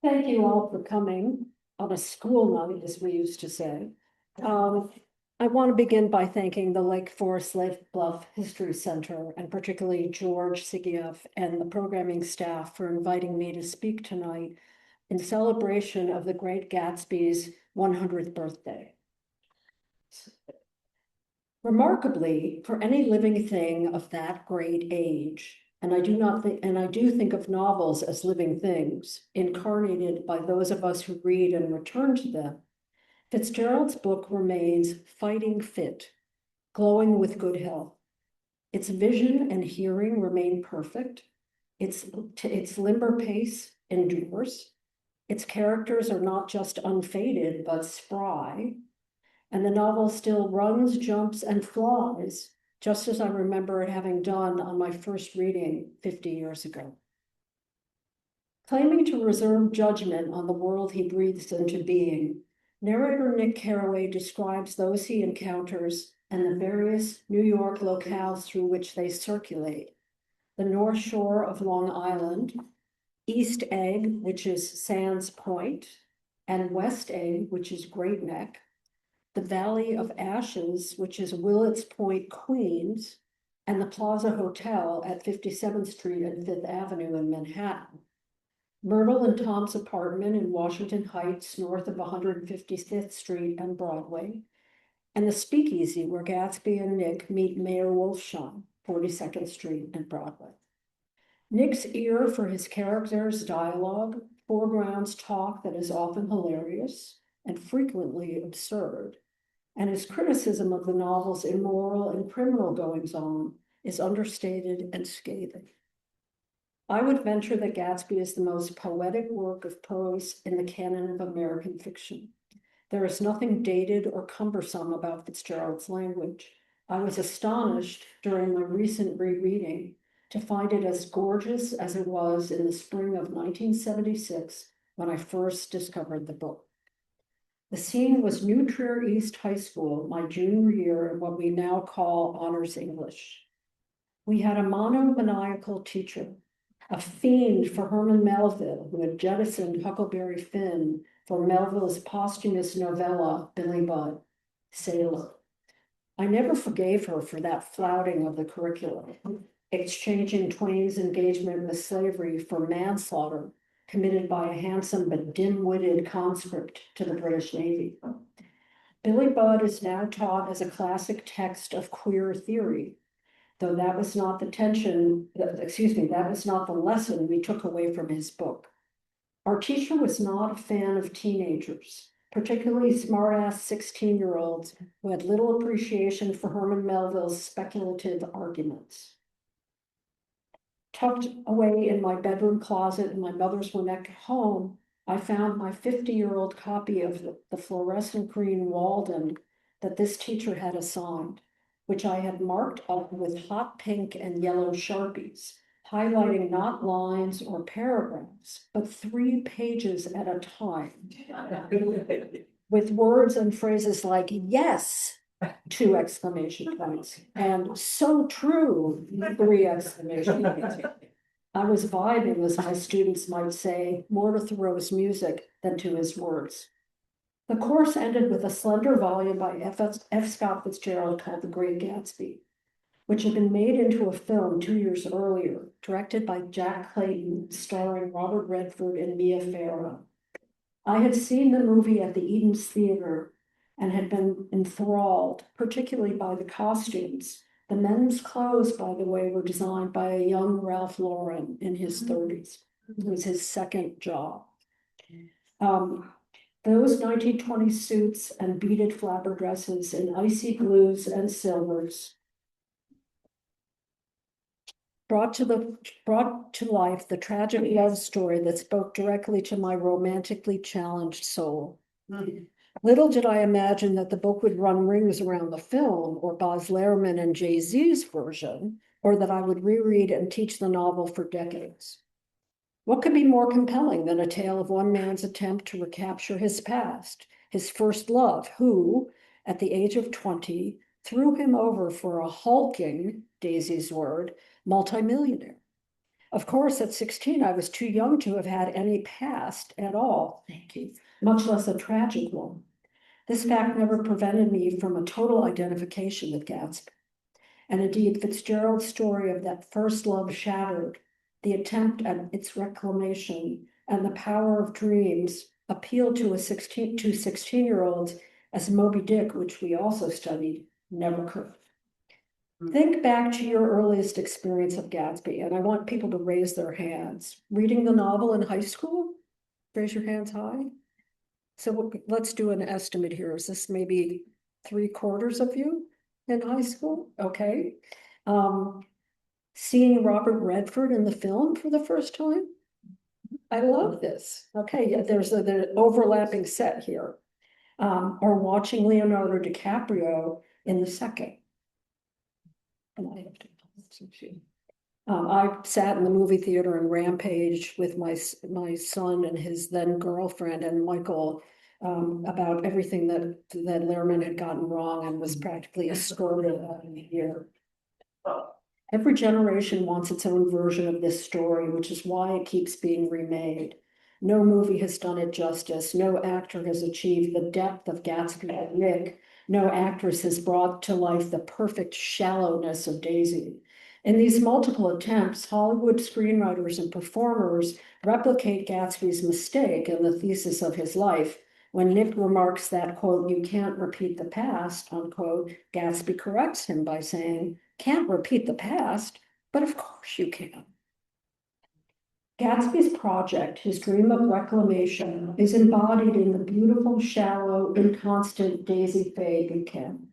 Thank you all for coming on a school night, as we used to say. I want to begin by thanking the Lake Forest Lake Bluff History Center and particularly George Sigiev and the programming staff for inviting me to speak tonight in celebration of the Great Gatsby's 100th birthday. Remarkably, for any living thing of that great age, and I do think of novels as living things, incarnated by those of us who read and return to them, Fitzgerald's book remains fighting fit, glowing with good health. Its vision and hearing remain perfect. Its limber pace endures. Its characters are not just unfaded, but spry. And the novel still runs, jumps, and flies, just as I remember it having done on my first reading 50 years ago. Claiming to reserve judgment on the world he breathes into being, narrator Nick Carraway describes those he encounters and the various New York locales through which they circulate. The North Shore of Long Island, East Egg, which is Sands Point, and West Egg, which is Great Neck, the Valley of Ashes, which is Willets Point, Queens, and the Plaza Hotel at 57th Street and 5th Avenue in Manhattan. Myrtle and Tom's apartment in Washington Heights, north of 155th Street and Broadway, and the Speakeasy where Gatsby and Nick meet Mayor Wolfsheim, 42nd Street and Broadway. Nick's ear for his characters' dialogue foregrounds talk that is often hilarious and frequently absurd, and his criticism of the novel's immoral and criminal goings-on is understated and scathing. I would venture that Gatsby is the most poetic work of prose in the canon of American fiction. There is nothing dated or cumbersome about Fitzgerald's language. I was astonished during my recent rereading to find it as gorgeous as it was in the spring of 1976 when I first discovered the book. The scene was New Trier East High School, my junior year in what we now call honors English. We had a monomaniacal teacher, a fiend for Herman Melville, who had jettisoned Huckleberry Finn for Melville's posthumous novella, Billy Budd, Sailor. I never forgave her for that flouting of the curriculum, exchanging Twain's engagement with slavery for manslaughter committed by a handsome but dim-witted conscript to the British Navy. Billy Budd is now taught as a classic text of queer theory, though that was not the lesson we took away from his book. Our teacher was not a fan of teenagers, particularly smart-ass 16-year-olds who had little appreciation for Herman Melville's speculative arguments. Tucked away in my bedroom closet in my mother's Winnetka home, I found my 50-year-old copy of the fluorescent green Walden that this teacher had assigned, which I had marked up with hot pink and yellow Sharpies, highlighting not lines or paragraphs, but 3 pages at a time, with words and phrases like yes, 2 exclamation points, and so true, 3 exclamation points. I was vibing, as my students might say, more to Thoreau's music than to his words. The course ended with a slender volume by F. Scott Fitzgerald called The Great Gatsby, which had been made into a film 2 years earlier, directed by Jack Clayton, starring Robert Redford and Mia Farrow. I had seen the movie at the Eden's Theater and had been enthralled, particularly by the costumes. The men's clothes, by the way, were designed by a young Ralph Lauren in his 30s. It was his second job. Those 1920 suits and beaded flapper dresses in icy blues and silvers brought to life the tragic love story that spoke directly to my romantically challenged soul. Little did I imagine that the book would run rings around the film or Baz Luhrmann and Jay-Z's version, or that I would reread and teach the novel for decades. What could be more compelling than a tale of one man's attempt to recapture his past, his first love, who, at the age of 20, threw him over for a hulking, Daisy's word, multimillionaire? Of course, at 16, I was too young to have had any past at all, thank you, much less a tragic one. This fact never prevented me from a total identification with Gatsby. And indeed, Fitzgerald's story of that first love shattered, the attempt at its reclamation, and the power of dreams appealed to 16-year-olds as Moby Dick, which we also studied, never could. Think back to your earliest experience of Gatsby, and I want people to raise their hands. Reading the novel in high school? Raise your hands high. So let's do an estimate here. Is this maybe 3/4 of you in high school? Okay. Seeing Robert Redford in the film for the first time? I love this. Okay, yeah, there's the overlapping set here. Or watching Leonardo DiCaprio in the second. I sat in the movie theater in Rampage with my son and his then girlfriend and Michael about everything that Lehrman had gotten wrong and was practically escorted out of here. Every generation wants its own version of this story, which is why it keeps being remade. No movie has done it justice. No actor has achieved the depth of Gatsby and Nick. No actress has brought to life the perfect shallowness of Daisy. In these multiple attempts, Hollywood screenwriters and performers replicate Gatsby's mistake and the thesis of his life. When Nick remarks that, quote, "you can't repeat the past," unquote, Gatsby corrects him by saying, "Can't repeat the past, but of course you can." Gatsby's project, his dream of reclamation, is embodied in the beautiful, shallow, inconstant Daisy Faye Buchanan.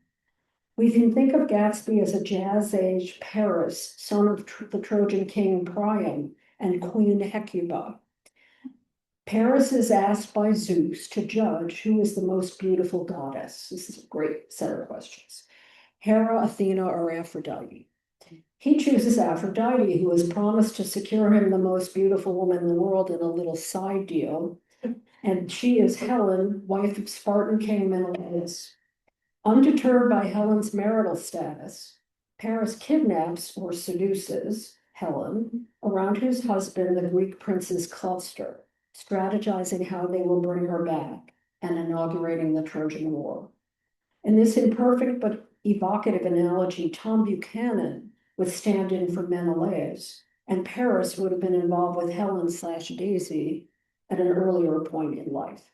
We can think of Gatsby as a jazz-age Paris, son of the Trojan king Priam and Queen Hecuba. Paris is asked by Zeus to judge who is the most beautiful goddess. This is a great set of questions. Hera, Athena, or Aphrodite. He chooses Aphrodite, who has promised to secure him the most beautiful woman in the world in a little side deal. And she is Helen, wife of Spartan king Menelaus. Undeterred by Helen's marital status, Paris kidnaps or seduces Helen around his husband, the Greek prince's cluster, strategizing how they will bring her back and inaugurating the Trojan War. In this imperfect but evocative analogy, Tom Buchanan would stand in for Menelaus, and Paris would have been involved with Helen/Daisy at an earlier point in life.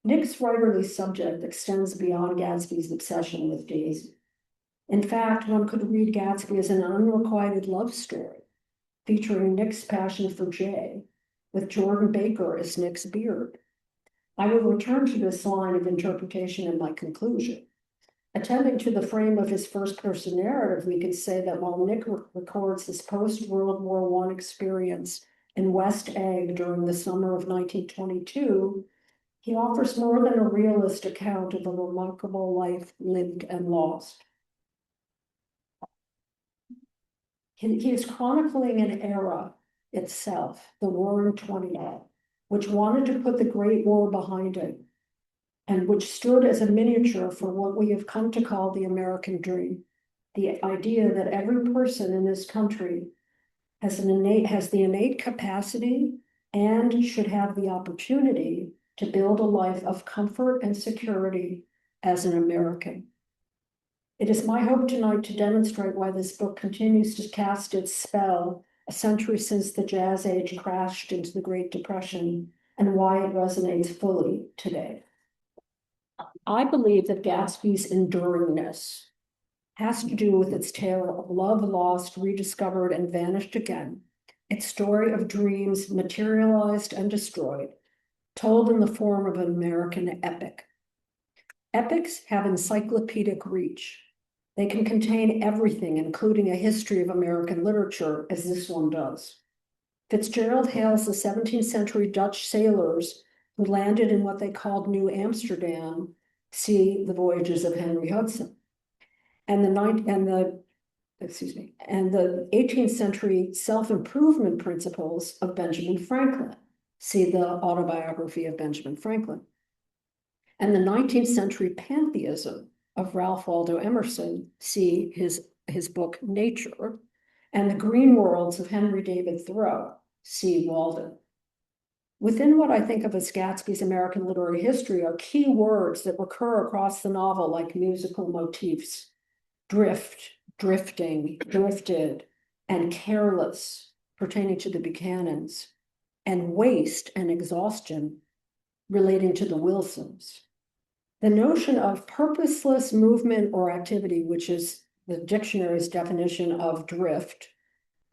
Nick's writerly subject extends beyond Gatsby's obsession with Daisy. In fact, one could read Gatsby as an unrequited love story, featuring Nick's passion for Jay, with Jordan Baker as Nick's beard. I will return to this line of interpretation in my conclusion. Attending to the frame of his first-person narrative, we could say that while Nick records his post-World War I experience in West Egg during the summer of 1922, he offers more than a realist account of a remarkable life lived and lost. He is chronicling an era itself, the Roaring '20s, which wanted to put the Great War behind it, and which stood as a miniature for what we have come to call the American dream, the idea that every person in this country has the innate capacity and should have the opportunity to build a life of comfort and security as an American. It is my hope tonight to demonstrate why this book continues to cast its spell a century since the Jazz Age crashed into the Great Depression, and why it resonates fully today. I believe that Gatsby's enduringness has to do with its tale of love lost, rediscovered, and vanished again, its story of dreams materialized and destroyed, told in the form of an American epic. Epics have encyclopedic reach. They can contain everything, including a history of American literature, as this one does. Fitzgerald hails the 17th century Dutch sailors who landed in what they called New Amsterdam, see the voyages of Henry Hudson. And the 18th century self-improvement principles of Benjamin Franklin, see the autobiography of Benjamin Franklin. And the 19th century pantheism of Ralph Waldo Emerson, see his book Nature, and the green worlds of Henry David Thoreau, C. Walden. Within what I think of as Gatsby's American literary history are key words that recur across the novel like musical motifs: drift, drifting, drifted, and careless, pertaining to the Buchanans, and waste and exhaustion relating to the Wilsons. The notion of purposeless movement or activity, which is the dictionary's definition of drift,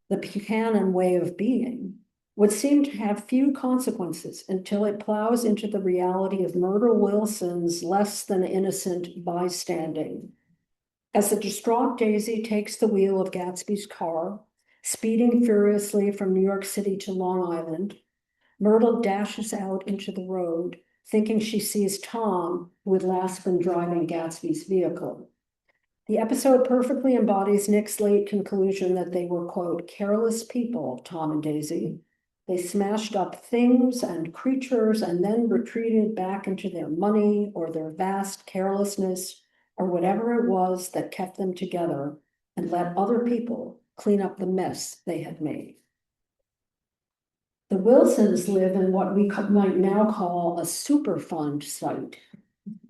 the Buchanan way of being, would seem to have few consequences until it plows into the reality of Myrtle Wilson's less than innocent bystanding. As the distraught Daisy takes the wheel of Gatsby's car, speeding furiously from New York City to Long Island, Myrtle dashes out into the road, thinking she sees Tom, who had last been driving Gatsby's vehicle. The episode perfectly embodies Nick's late conclusion that they were, quote, careless people, Tom and Daisy. They smashed up things and creatures and then retreated back into their money or their vast carelessness or whatever it was that kept them together and let other people clean up the mess they had made. The Wilsons live in what we might now call a Superfund site,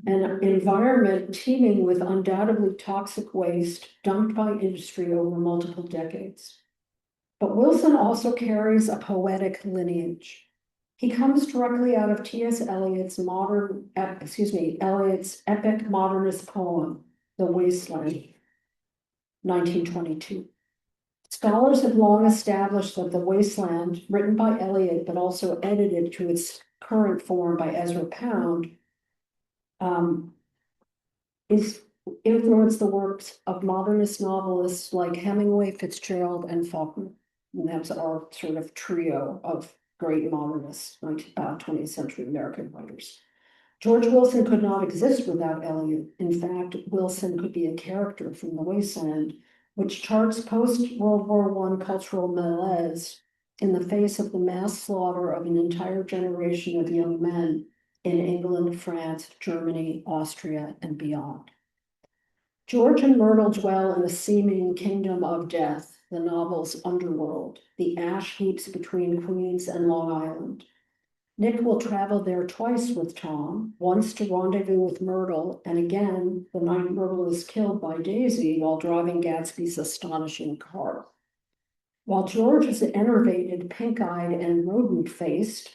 an environment teeming with undoubtedly toxic waste dumped by industry over multiple decades. But Wilson also carries a poetic lineage. He comes directly out of T.S. Eliot's Eliot's epic modernist poem, The Wasteland, 1922. Scholars have long established that The Wasteland, written by Eliot, but also edited to its current form by Ezra Pound, is influenced the works of modernist novelists like Hemingway, Fitzgerald, and Faulkner. And that's our sort of trio of great modernists, 20th century American writers. George Wilson could not exist without Eliot. In fact, Wilson could be a character from The Wasteland, which charts post-World War I cultural malaise in the face of the mass slaughter of an entire generation of young men in England, France, Germany, Austria, and beyond. George and Myrtle dwell in a seeming kingdom of death, the novel's underworld, the ash heaps between Queens and Long Island. Nick will travel there twice with Tom, once to rendezvous with Myrtle, and again the night Myrtle is killed by Daisy while driving Gatsby's astonishing car. While George is enervated, pink-eyed, and rodent-faced,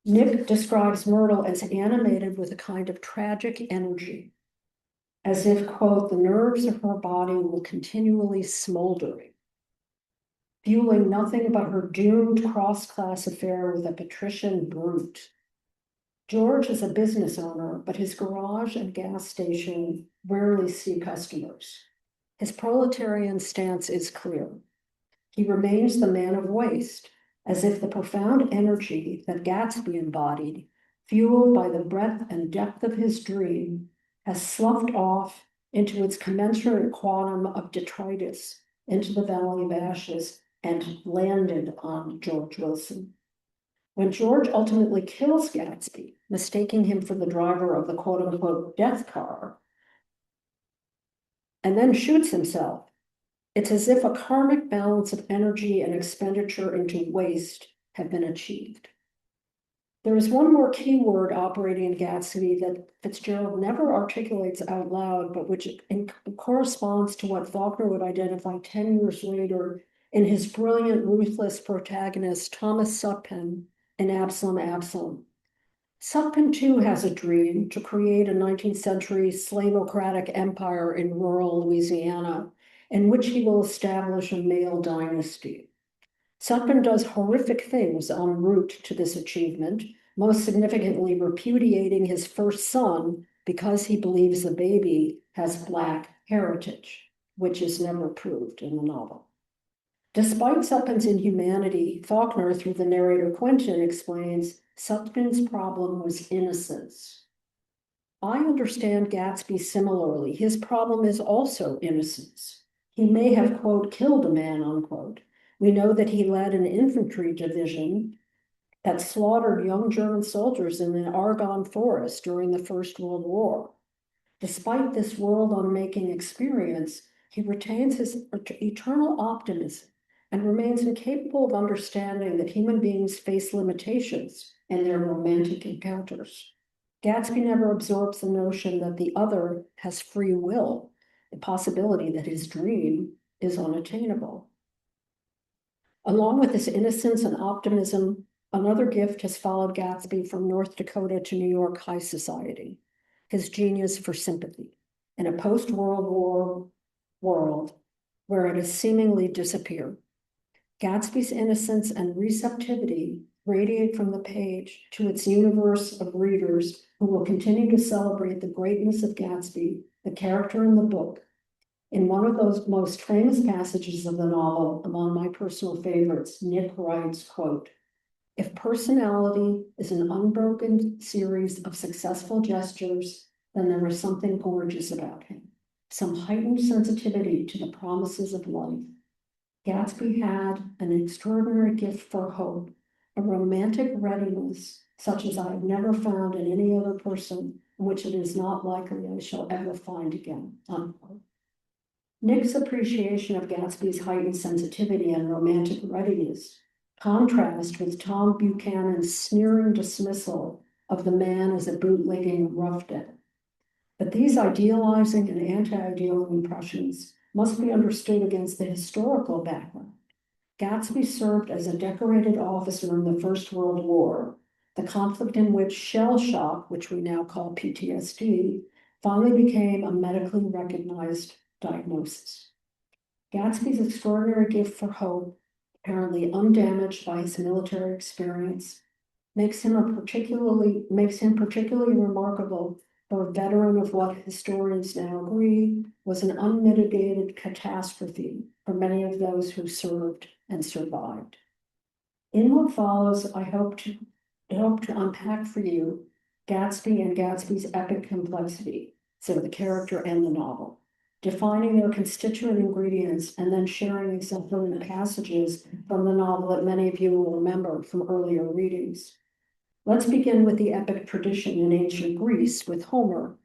Nick describes Myrtle as animated with a kind of tragic energy, as if, quote, the nerves of her body were continually smoldering, fueling nothing but her doomed cross-class affair with a patrician brute. George is a business owner, but his garage and gas station rarely see customers. His proletarian stance is clear. He remains the man of waste, as if the profound energy that Gatsby embodied, fueled by the breadth and depth of his dream, has sloughed off into its commensurate quantum of detritus into the Valley of Ashes and landed on George Wilson. When George ultimately kills Gatsby, mistaking him for the driver of the quote-unquote death car, and then shoots himself, it's as if a karmic balance of energy and expenditure into waste have been achieved. There is one more key word operating in Gatsby that Fitzgerald never articulates out loud, but which corresponds to what Faulkner would identify 10 years later in his brilliant, ruthless protagonist, Thomas Sutpen, in Absalom, Absalom. Sutpen too has a dream to create a 19th century slavocratic empire in rural Louisiana, in which he will establish a male dynasty. Sutpen does horrific things en route to this achievement, most significantly repudiating his first son because he believes the baby has Black heritage, which is never proved in the novel. Despite Sutpen's inhumanity, Faulkner, through the narrator Quentin, explains Sutpen's problem was innocence. I understand Gatsby similarly. His problem is also innocence. He may have, quote, killed a man, unquote. We know that he led an infantry division that slaughtered young German soldiers in the Argonne Forest during the First World War. Despite this world-unmaking experience, He retains his eternal optimism and remains incapable of understanding that human beings face limitations in their romantic encounters. Gatsby never absorbs the notion that the other has free will, the possibility that his dream is unattainable. Along with his innocence and optimism, another gift has followed Gatsby from North Dakota to New York high society, his genius for sympathy. In a post-World War world where it has seemingly disappeared, Gatsby's innocence and receptivity radiate from the page to its universe of readers who will continue to celebrate the greatness of Gatsby, the character in the book. In one of those most famous passages of the novel, among my personal favorites, Nick writes, quote, "If personality is an unbroken series of successful gestures, then there is something gorgeous about him, some heightened sensitivity to the promises of life. Gatsby had an extraordinary gift for hope, a romantic readiness such as I have never found in any other person, which it is not likely I shall ever find again." Unquote. Nick's appreciation of Gatsby's heightened sensitivity and romantic readiness contrast with Tom Buchanan's sneering dismissal of the man as a bootlegging roughneck. But these idealizing and anti-ideal impressions must be understood against the historical background. Gatsby served as a decorated officer in the First World War, the conflict in which shell shock, which we now call PTSD, finally became a medically recognized diagnosis. Gatsby's extraordinary gift for hope, apparently undamaged by his military experience, makes him particularly remarkable for a veteran of what historians now agree was an unmitigated catastrophe for many of those who served and survived. In what follows, I hope to unpack for you Gatsby and Gatsby's epic complexity, so the character and the novel, defining their constituent ingredients, and then sharing exemplary passages from the novel that many of you will remember from earlier readings. Let's begin with the epic tradition in ancient Greece with Homer.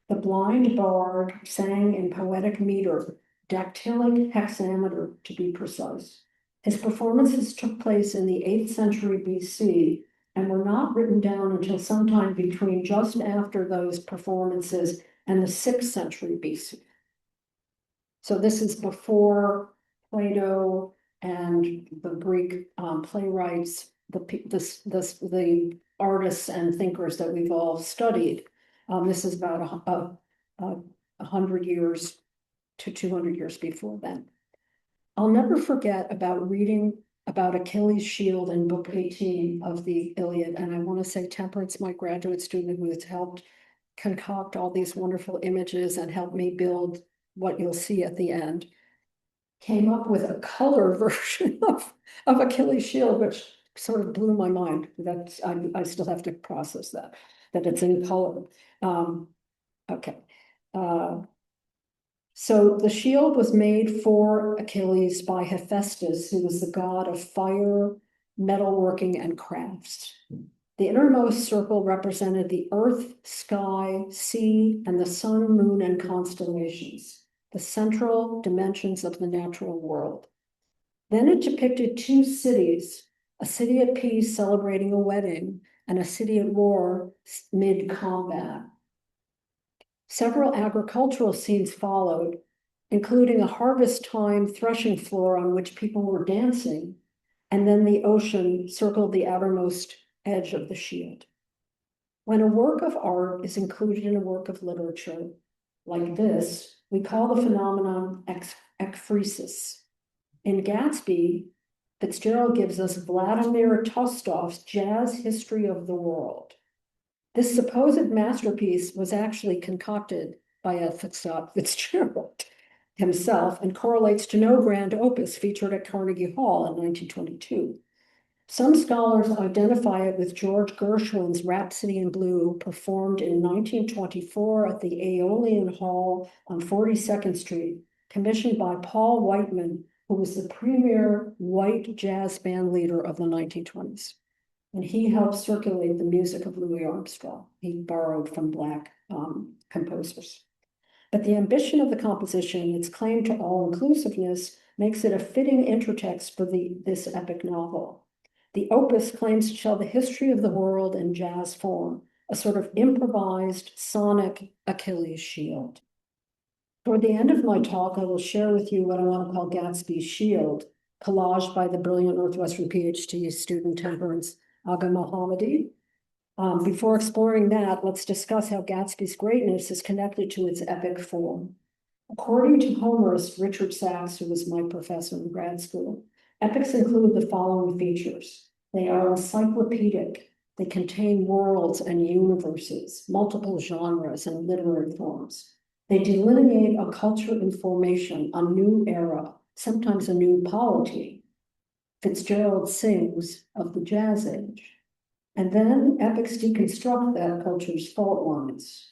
The blind bard sang in poetic meter, dactylic hexameter to be precise. His performances took place in the 8th century BC and were not written down until sometime between just after those performances and the 6th century BC. So this is before Plato and the Greek playwrights, the artists and thinkers that we've all studied. This is about 100 years to 200 years before then. I'll never forget about reading about Achilles' shield in book 18 of the Iliad. And I want to say Temperance, my graduate student who has helped concoct all these wonderful images and help me build what you'll see at the end, came up with a color version of Achilles' shield, which sort of blew my mind. That's I still have to process that it's in color. Okay. So the shield was made for Achilles by Hephaestus, who was the god of fire, metalworking, and crafts. The innermost circle represented the earth, sky, sea, and the sun, moon, and constellations, the central dimensions of the natural world. Then it depicted two cities, a city at peace celebrating a wedding, and a city at war mid-combat. Several agricultural scenes followed, including a harvest time threshing floor on which people were dancing, and then the ocean circled the outermost edge of the shield. When a work of art is included in a work of literature, like this, we call the phenomenon ekphresis. In Gatsby, Fitzgerald gives us Vladimir Tolstoy's Jazz History of the World. This supposed masterpiece was actually concocted by F. Scott Fitzgerald himself and correlates to no grand opus featured at Carnegie Hall in 1922. Some scholars identify it with George Gershwin's Rhapsody in Blue, performed in 1924 at the Aeolian Hall on 42nd Street, commissioned by Paul Whiteman, who was the premier white jazz band leader of the 1920s. And he helped circulate the music of Louis Armstrong. He borrowed from Black composers. But the ambition of the composition, its claim to all-inclusiveness, makes it a fitting intertext for this epic novel. The opus claims to tell the history of the world in jazz form, a sort of improvised sonic Achilles shield. Toward the end of my talk, I will share with you what I want to call Gatsby's shield, collaged by the brilliant Northwestern PhD student Temperance Aga Mohammadi. Before exploring that, let's discuss how Gatsby's greatness is connected to its epic form. According to Homerist Richard Sachs, who was my professor in grad school, epics include the following features. They are encyclopedic. They contain worlds and universes, multiple genres and literary forms. They delineate a culture in formation, a new era, sometimes a new polity. Fitzgerald sings of the jazz age. And then epics deconstruct that culture's fault lines.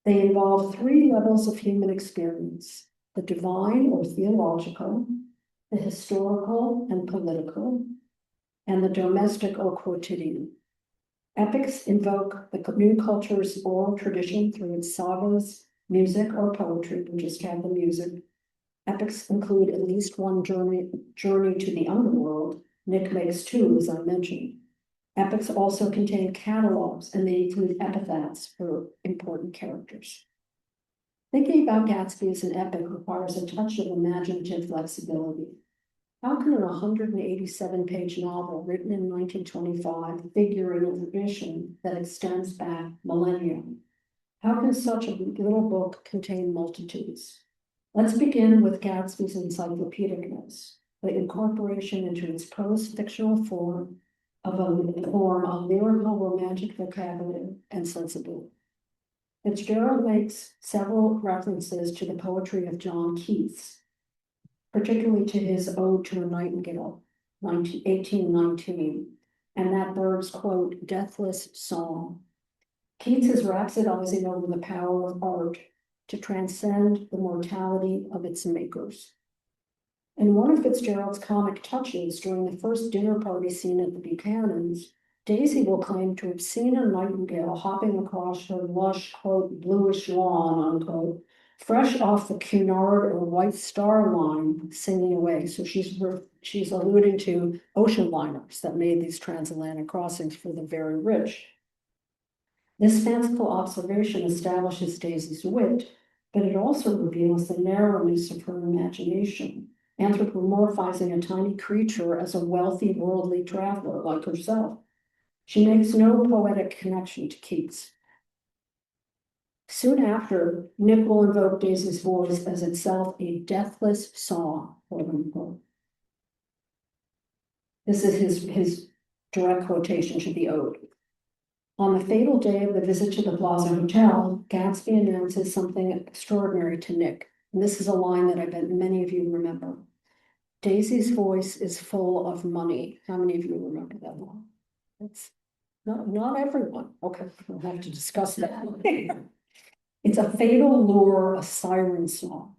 They involve three levels of human experience: the divine or theological, the historical and political, and the domestic or quotidian. Epics invoke the new culture's oral tradition through its sagas, music, or poetry. We just have the music. Epics include at least one journey to the underworld. Nick makes two, as I mentioned. Epics also contain catalogs, and they include epitaphs for important characters. Thinking about Gatsby as an epic requires a touch of imaginative flexibility. How can an 187-page novel written in 1925 figure in a tradition that extends back millennia? How can such a little book contain multitudes? Let's begin with Gatsby's encyclopedicness, the incorporation into its prose-fictional form of a lyrical romantic vocabulary and sensibility. Fitzgerald makes several references to the poetry of John Keats, particularly to his Ode to a Nightingale, 1819, and that bird's, quote, deathless song. Keats is rhapsodizing over the power of art to transcend the mortality of its makers. In one of Fitzgerald's comic touches during the first dinner party scene at the Buchanan's, Daisy will claim to have seen a nightingale hopping across her lush, quote, bluish lawn, unquote, fresh off the Cunard or White Star Line, singing away. So she's alluding to ocean liners that made these transatlantic crossings for the very rich. This fanciful observation establishes Daisy's wit, but it also reveals the narrowness of her imagination, anthropomorphizing a tiny creature as a wealthy, worldly traveler like herself. She makes no poetic connection to Keats. Soon after, Nick will invoke Daisy's voice as itself a deathless song, quote unquote. This is his direct quotation to the ode. On the fatal day of the visit to the Plaza Hotel, Gatsby announces something extraordinary to Nick. And this is a line that I bet many of you remember. Daisy's voice is full of money. How many of you remember that line? It's not everyone. Okay, we'll have to discuss that. It's a fatal lure, a siren song.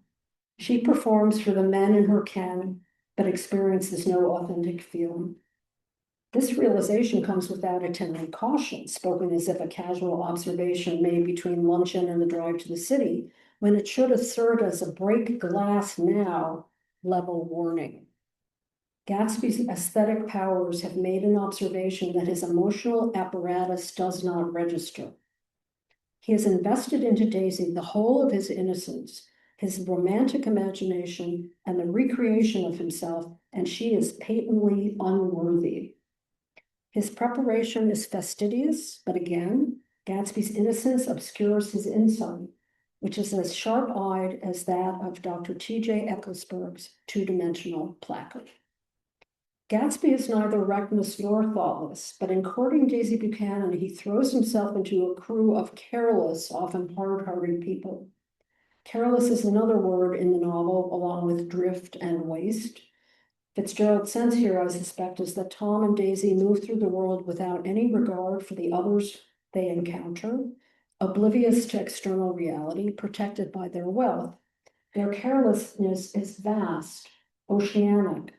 She performs for the men in her ken, but experiences no authentic feeling. This realization comes without attendant caution, spoken as if a casual observation made between luncheon and the drive to the city, when it should assert as a break glass now level warning. Gatsby's aesthetic powers have made an observation that his emotional apparatus does not register. He has invested into Daisy the whole of his innocence, his romantic imagination, and the recreation of himself, and she is patently unworthy. His preparation is fastidious, but again, Gatsby's innocence obscures his insight, which is as sharp-eyed as that of Dr. T.J. Ecclesburg's two-dimensional placard. Gatsby is neither reckless nor thoughtless, but in courting Daisy Buchanan, he throws himself into a crew of careless, often hard-hearted people. Careless is another word in the novel, along with drift and waste. Fitzgerald's sense here, I suspect, is that Tom and Daisy move through the world without any regard for the others they encounter, oblivious to external reality, protected by their wealth. Their carelessness is vast, oceanic.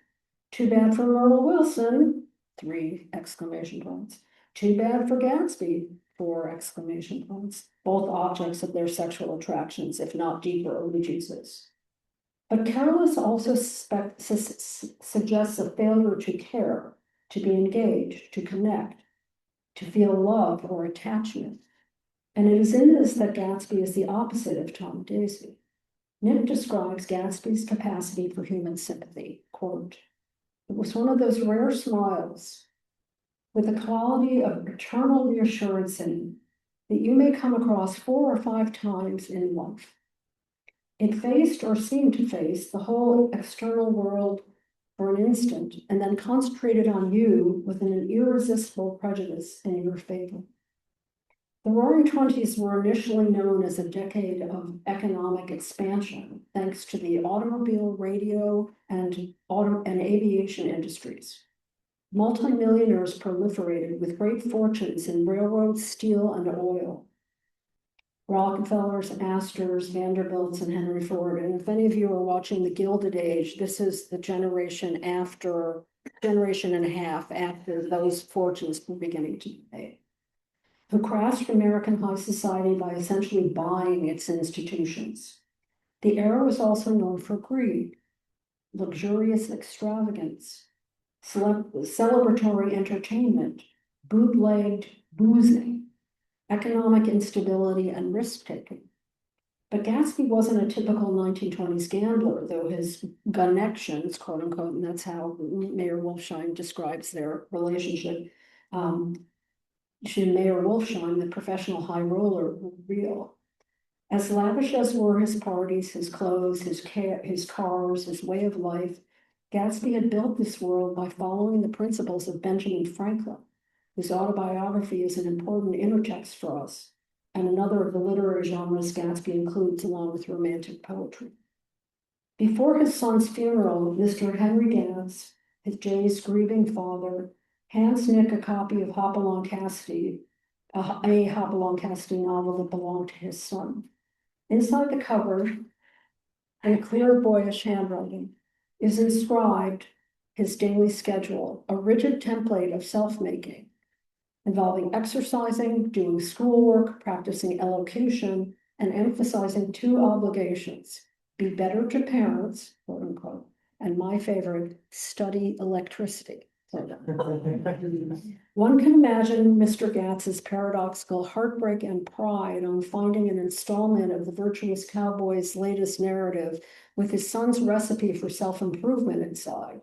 Too bad for Myrtle Wilson, 3 exclamation points. Too bad for Gatsby, 4 exclamation points, both objects of their sexual attractions, if not deeper allegiances. But careless also suggests a failure to care, to be engaged, to connect, to feel love or attachment. And it is in this that Gatsby is the opposite of Tom Daisy. Nick describes Gatsby's capacity for human sympathy, quote, "It was one of those rare smiles with a quality of eternal reassurance in that you may come across 4 or 5 times in life. It faced or seemed to face the whole external world for an instant and then concentrated on you with an irresistible prejudice in your favor." The Roaring Twenties were initially known as a decade of economic expansion, thanks to the automobile, radio, and aviation industries. Multimillionaires proliferated with great fortunes in railroads, steel, and oil. Rockefellers, Astors, Vanderbilts, and Henry Ford. And if any of you are watching The Gilded Age, this is the generation and a half after those fortunes were beginning to be made, who crashed American high society by essentially buying its institutions. The era was also known for greed, luxurious extravagance, celebratory entertainment, bootlegged boozing, economic instability, and risk-taking. But Gatsby wasn't a typical 1920s gambler, though his connections, quote unquote, and that's how Mayor Wolfsheim describes their relationship, to Mayor Wolfsheim, the professional high roller, were real. As lavish as were his parties, his clothes, his cars, his way of life, Gatsby had built this world by following the principles of Benjamin Franklin, whose autobiography is an important intertext for us, and another of the literary genres Gatsby includes along with romantic poetry. Before his son's funeral, Mr. Henry Gatz, Jay's grieving father, hands Nick a copy of Hopalong Cassidy, a Hopalong Cassidy novel that belonged to his son. Inside the cover, in clear boyish handwriting, is inscribed his daily schedule, a rigid template of self-making, involving exercising, doing schoolwork, practicing elocution, and emphasizing 2 obligations: be better to parents, quote unquote, and my favorite, study electricity. One can imagine Mr. Gatz's paradoxical heartbreak and pride on finding an installment of the virtuous cowboy's latest narrative with his son's recipe for self-improvement inside.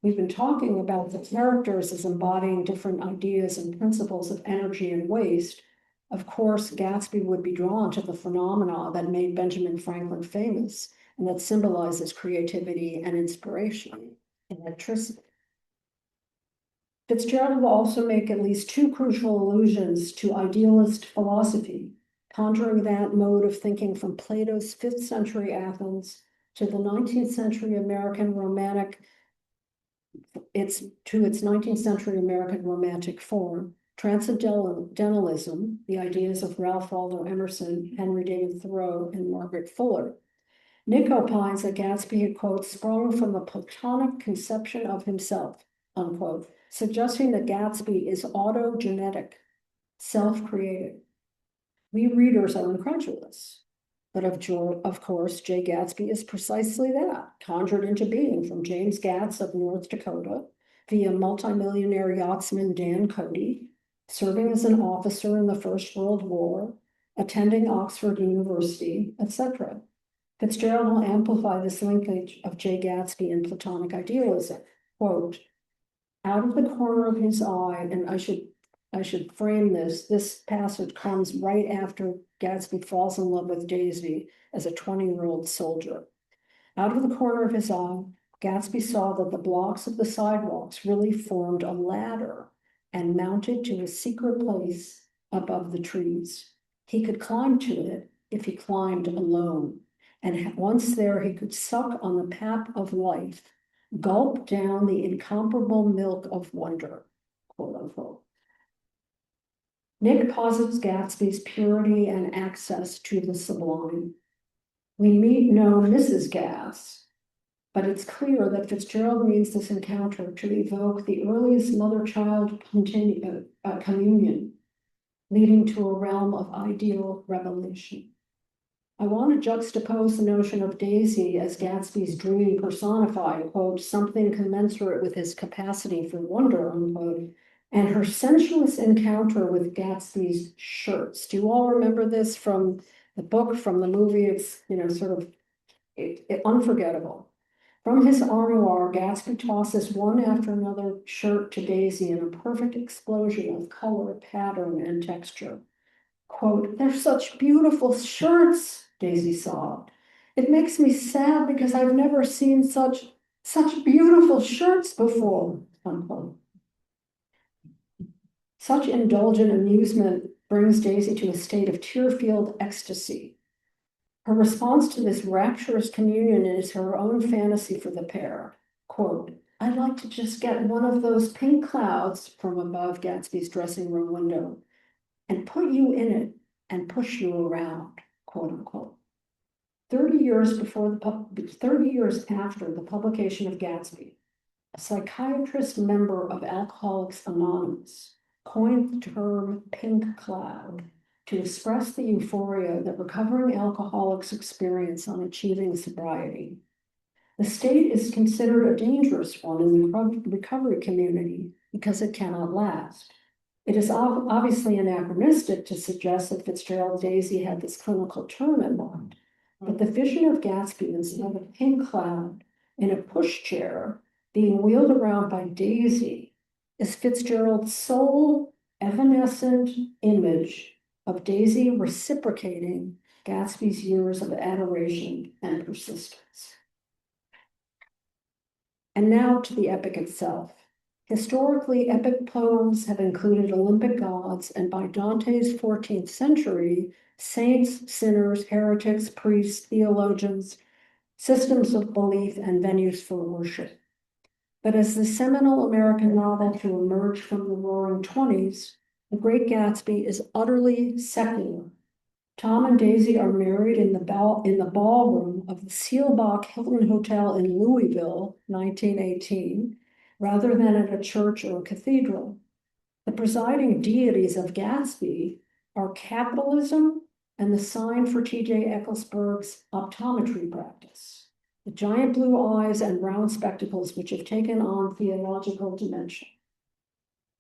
We've been talking about the characters as embodying different ideas and principles of energy and waste. Of course, Gatsby would be drawn to the phenomena that made Benjamin Franklin famous and that symbolizes creativity and inspiration, electricity. Fitzgerald will also make at least 2 crucial allusions to idealist philosophy, conjuring that mode of thinking from Plato's 5th century Athens to the 19th century American romantic, its 19th century American romantic form, transcendentalism, the ideas of Ralph Waldo Emerson, Henry David Thoreau, and Margaret Fuller. Nick opines that Gatsby had, quote, sprung from the Platonic conception of himself, unquote, suggesting that Gatsby is autogenetic, self-created. We readers are incredulous, but of course, Jay Gatsby is precisely that, conjured into being from James Gatz of North Dakota via multimillionaire yachtsman Dan Cody, serving as an officer in the First World War, attending Oxford University, etc. Fitzgerald will amplify this linkage of Jay Gatsby and Platonic idealism, quote, out of the corner of his eye, and I should frame this passage comes right after Gatsby falls in love with Daisy as a 20-year-old soldier. Out of the corner of his eye, Gatsby saw that the blocks of the sidewalks really formed a ladder and mounted to a secret place above the trees. He could climb to it if he climbed alone, and once there he could suck on the pap of life, gulp down the incomparable milk of wonder, quote unquote. Nick posits Gatsby's purity and access to the sublime. We meet no Mrs. Gatz, But it's clear that Fitzgerald means this encounter to evoke the earliest mother-child communion, leading to a realm of ideal revelation. I want to juxtapose the notion of Daisy as Gatsby's dream personified, quote, something commensurate with his capacity for wonder, unquote, and her sensuous encounter with Gatsby's shirts. Do you all remember this from the book, from the movie? It's, sort of unforgettable. From his armoire, Gatsby tosses one after another shirt to Daisy in a perfect explosion of color, pattern, and texture. Quote, they're such beautiful shirts, Daisy sobbed. It makes me sad because I've never seen such beautiful shirts before, unquote. Such indulgent amusement brings Daisy to a state of tear-filled ecstasy. Her response to this rapturous communion is her own fantasy for the pair. Quote, I'd like to just get one of those pink clouds from above Gatsby's dressing room window and put you in it and push you around, quote unquote. 30 years after the publication of Gatsby, a psychiatrist member of Alcoholics Anonymous coined the term pink cloud to express the euphoria that recovering alcoholics experience on achieving sobriety. The state is considered a dangerous one in the recovery community because it cannot last. It is obviously anachronistic to suggest that Fitzgerald Daisy had this clinical term in mind, but the vision of Gatsby instead of a pink cloud in a pushchair being wheeled around by Daisy is Fitzgerald's sole evanescent image of Daisy reciprocating Gatsby's years of adoration and persistence. And now to the epic itself. Historically, epic poems have included Olympic gods, and by Dante's 14th century, saints, sinners, heretics, priests, theologians, systems of belief, and venues for worship. But as the seminal American novel to emerge from the Roaring '20s, The Great Gatsby is utterly secular. Tom and Daisy are married in the ballroom of the Seelbach Hilton Hotel in Louisville, 1918, rather than at a church or a cathedral. The presiding deities of Gatsby are capitalism and the sign for T.J. Ecclesburg's optometry practice, the giant blue eyes and round spectacles which have taken on theological dimension.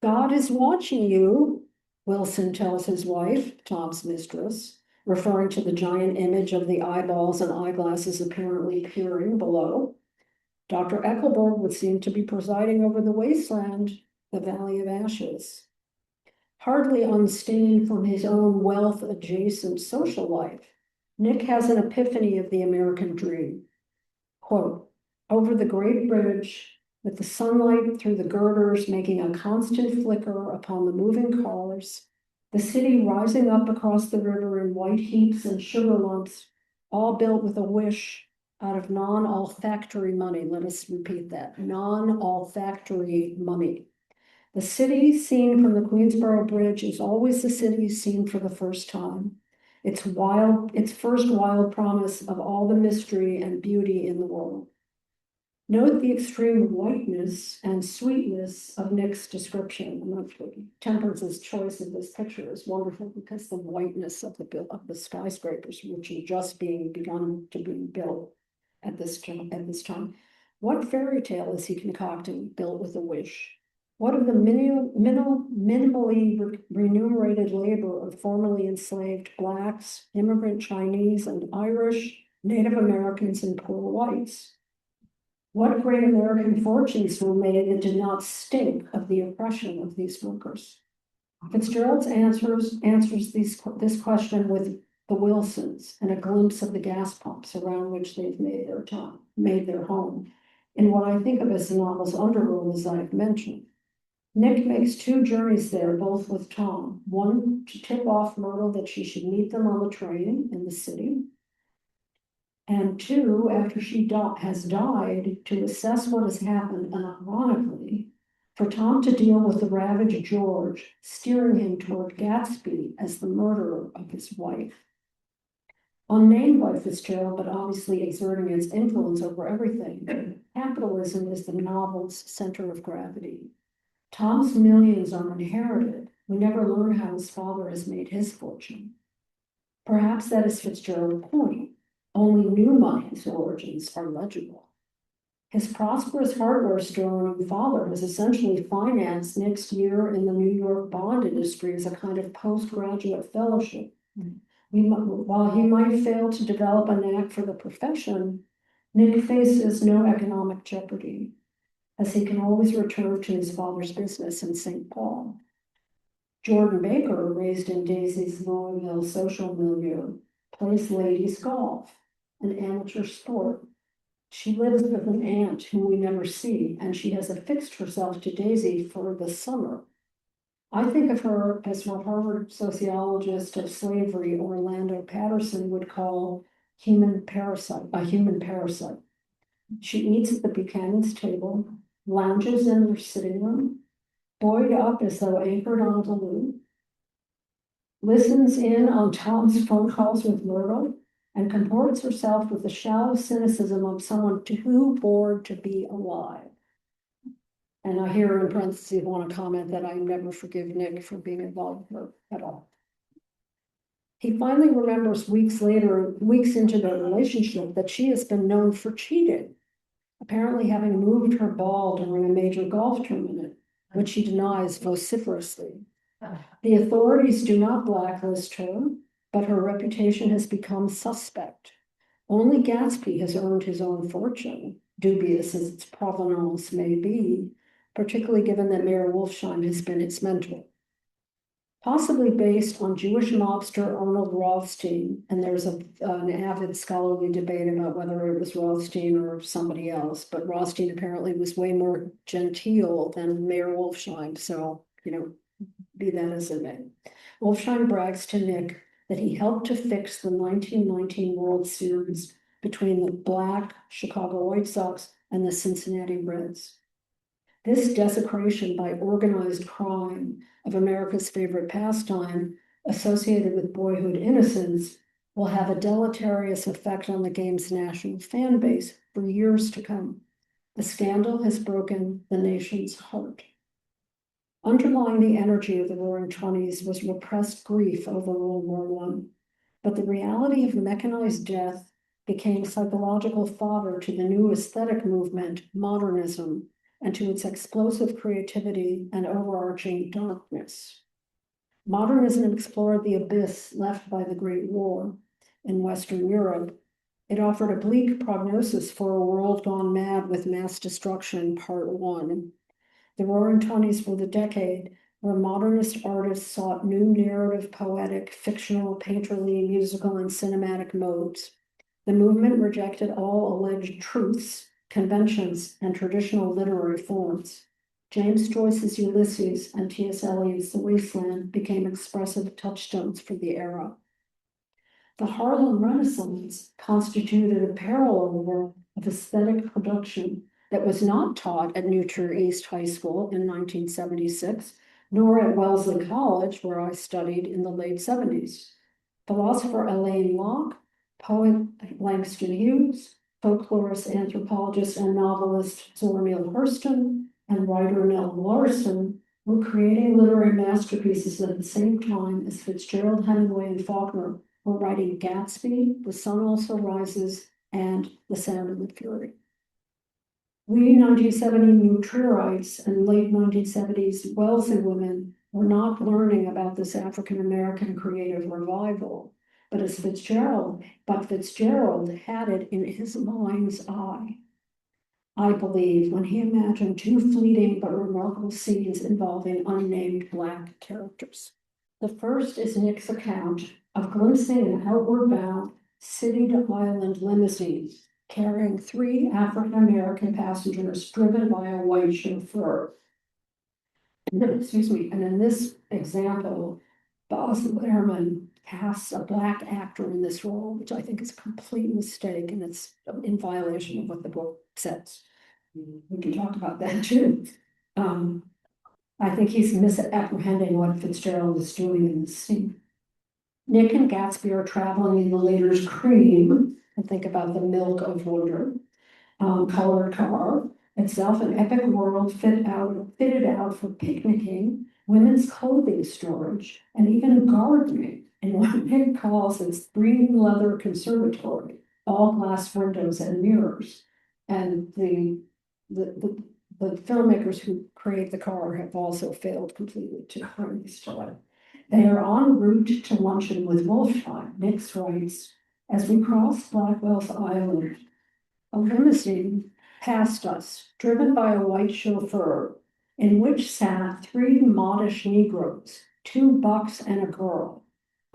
God is watching you, Wilson tells his wife, Tom's mistress, referring to the giant image of the eyeballs and eyeglasses apparently peering below. Dr. Eckelberg would seem to be presiding over the wasteland, the Valley of Ashes. Hardly unstained from his own wealth-adjacent social life, Nick has an epiphany of the American dream. Quote, over the great bridge, with the sunlight through the girders making a constant flicker upon the moving cars, the city rising up across the river in white heaps and sugar lumps, all built with a wish out of non-olfactory money. Let us repeat that, non-olfactory money. The city seen from the Queensboro Bridge is always the city seen for the first time. Its first wild promise of all the mystery and beauty in the world. Note the extreme whiteness and sweetness of Nick's description. Temperance's choice of this picture is wonderful because the whiteness of the skyscrapers, which are just begun to be built at this time. What fairy tale is he concocting built with a wish? What of the minimally remunerated labor of formerly enslaved Blacks, immigrant Chinese and Irish, Native Americans, and poor whites? What great American fortunes were made that did not stink of the oppression of these workers? Fitzgerald answers this question with the Wilsons and a glimpse of the gas pumps around which they've made their home, in what I think of as the novel's underworld, as I've mentioned. Nick makes two journeys there, both with Tom. One to tip off Myrtle that she should meet them on the train in the city. And two, after she has died, to assess what has happened, and ironically, for Tom to deal with the ravaged George, steering him toward Gatsby as the murderer of his wife. Unnamed by Fitzgerald, but obviously exerting its influence over everything, capitalism is the novel's center of gravity. Tom's millions are inherited. We never learn how his father has made his fortune. Perhaps that is Fitzgerald's point. Only new money's origins are legible. His prosperous hardware store father has essentially financed next year in the New York bond industry as a kind of postgraduate fellowship. While he might fail to develop a knack for the profession, Nick faces no economic jeopardy, as he can always return to his father's business in St. Paul. Jordan Baker, raised in Daisy's Louisville social milieu, plays ladies golf, an amateur sport. She lives with an aunt whom we never see, and she has affixed herself to Daisy for the summer. I think of her as what Harvard sociologist of slavery Orlando Patterson would call a human parasite. She eats at the Buchanan's table, lounges in their sitting room, buoyed up as though anchored on a balloon, listens in on Tom's phone calls with Myrtle, and comports herself with the shallow cynicism of someone too bored to be alive. And I hear in parentheses want to comment that I never forgive Nick for being involved with her at all. He finally remembers weeks into the relationship, that she has been known for cheating, apparently having moved her ball during a major golf tournament, which she denies vociferously. The authorities do not blacklist her, but her reputation has become suspect. Only Gatsby has earned his own fortune, dubious as its provenance may be, particularly given that Mayor Wolfsheim has been its mentor. Possibly based on Jewish mobster Arnold Rothstein, and there's an avid scholarly debate about whether it was Rothstein or somebody else, but Rothstein apparently was way more genteel than Mayor Wolfsheim, so, be that as it may. Wolfsheim brags to Nick that he helped to fix the 1919 World Series between the black Chicago White Sox and the Cincinnati Reds. This desecration by organized crime of America's favorite pastime, associated with boyhood innocence, will have a deleterious effect on the game's national fan base for years to come. The scandal has broken the nation's heart. Underlying the energy of the Roaring Twenties was repressed grief over World War I, but the reality of mechanized death became psychological fodder to the new aesthetic movement, modernism, and to its explosive creativity and overarching darkness. Modernism explored the abyss left by the Great War in Western Europe. It offered a bleak prognosis for a world gone mad with mass destruction, Part 1. The Roaring Twenties were the decade where modernist artists sought new narrative, poetic, fictional, painterly, musical, and cinematic modes. The movement rejected all alleged truths, conventions, and traditional literary forms. James Joyce's Ulysses and T.S. Eliot's The Wasteland became expressive touchstones for the era. The Harlem Renaissance constituted a parallel world of aesthetic production that was not taught at New Trier East High School in 1976, nor at Wellesley College, where I studied in the late 70s. Philosopher Alain Locke, poet Langston Hughes, folklorist, anthropologist, and novelist Zora Neale Hurston, and writer Nell Larson were creating literary masterpieces at the same time as Fitzgerald, Hemingway, and Faulkner were writing Gatsby, The Sun Also Rises, and The Sound and the Fury. We 1970 New Trierites and late 1970s Wellesley women were not learning about this African-American creative revival, but Fitzgerald had it in his mind's eye. I believe when he imagined two fleeting but remarkable scenes involving unnamed Black characters. The first is Nick's account of glimpsing an outward bound city to island limousine carrying three African-American passengers driven by a white chauffeur. Excuse me, and in this example, Boz Lerman casts a Black actor in this role, which I think is a complete mistake, and it's in violation of what the book says. We can talk about that too. I think he's misapprehending what Fitzgerald is doing in this scene. Nick and Gatsby are traveling in the leader's cream, and think about the milk of wonder, colored car, itself an epic world fitted out for picnicking, women's clothing storage, and even gardening in what Nick calls its green leather conservatory, all glass windows and mirrors. And the filmmakers who create the car have also failed completely to bring this to life. They are en route to luncheon with Wolfsheim. Nick writes, as we cross Blackwell's Island, a limousine passed us, driven by a white chauffeur, in which sat three modish Negroes, two bucks and a girl.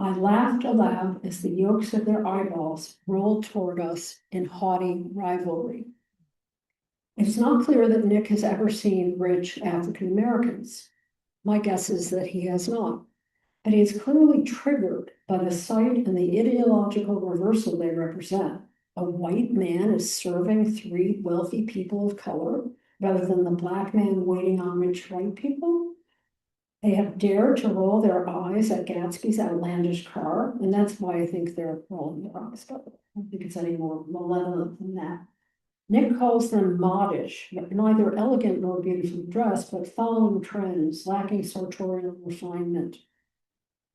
I laughed aloud as the yolks of their eyeballs rolled toward us in haughty rivalry. It's not clear that Nick has ever seen rich African Americans. My guess is that he has not. But he is clearly triggered by the sight and the ideological reversal they represent. A white man is serving three wealthy people of color rather than the black man waiting on rich white people. They have dared to roll their eyes at Gatsby's outlandish car, and that's why I think they're rolling their eyes, but I don't think it's any more malevolent than that. Nick calls them modish, neither elegant nor beautifully dressed, but following trends, lacking sartorial refinement.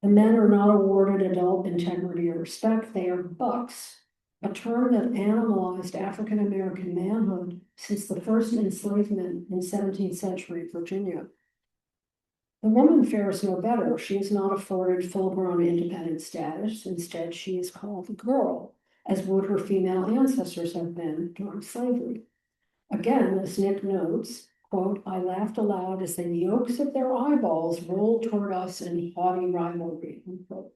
The men are not awarded adult integrity or respect, they are bucks, a term that animalized African American manhood since the first enslavement in 17th century Virginia. The woman fares no better. She is not afforded full-grown independent status. Instead, she is called a girl, as would her female ancestors have been during slavery. Again, as Nick notes, quote, I laughed aloud as the yolks of their eyeballs rolled toward us in haughty rivalry, unquote.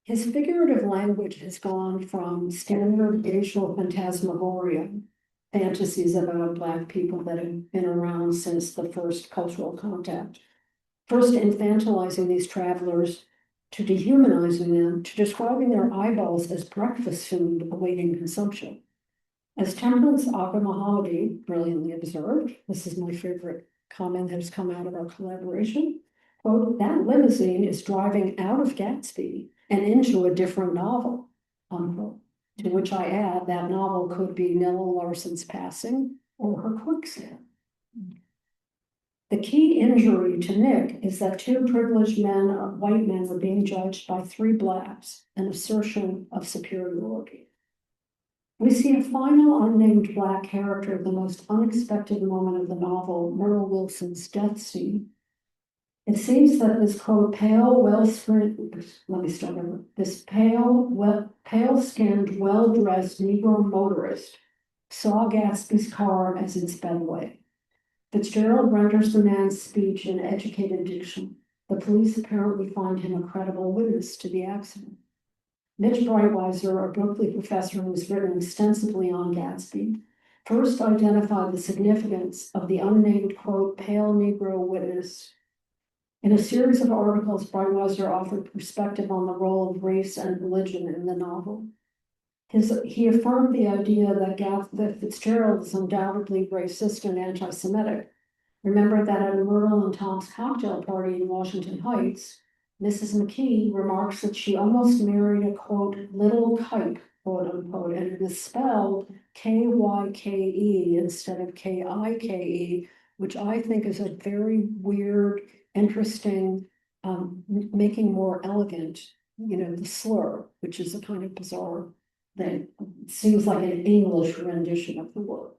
His figurative language has gone from standard racial phantasmagoria, fantasies about Black people that have been around since the first cultural contact, first infantilizing these travelers to dehumanizing them, to describing their eyeballs as breakfast food awaiting consumption. As Temperance Agha brilliantly observed, this is my favorite comment that has come out of our collaboration, quote, that limousine is driving out of Gatsby and into a different novel, unquote. To which I add that novel could be Nella Larsen's Passing or her Quicksand. The key injury to Nick is that two privileged men, white men, are being judged by three Blacks, an assertion of superiority. We see a final unnamed Black character at the most unexpected moment of the novel, Merle Wilson's death scene. It seems that this quote, this pale-skinned, well-dressed Negro motorist saw Gatsby's car as it sped away. Fitzgerald renders the man's speech in educated diction. The police apparently find him a credible witness to the accident. Mitch Breitweiser, a Berkeley professor who has written extensively on Gatsby, first identified the significance of the unnamed, quote, pale Negro witness. In a series of articles, Breitweiser offered perspective on the role of race and religion in the novel. He affirmed the idea that Fitzgerald is undoubtedly racist and anti-Semitic. Remember that at a Myrtle and Tom's cocktail party in Washington Heights, Mrs. McKee remarks that she almost married a, quote, little kike, quote unquote, and it is spelled Kyke instead of Kike, which I think is a very weird, interesting, making more elegant, the slur, which is a kind of bizarre thing. It seems like an English rendition of the word.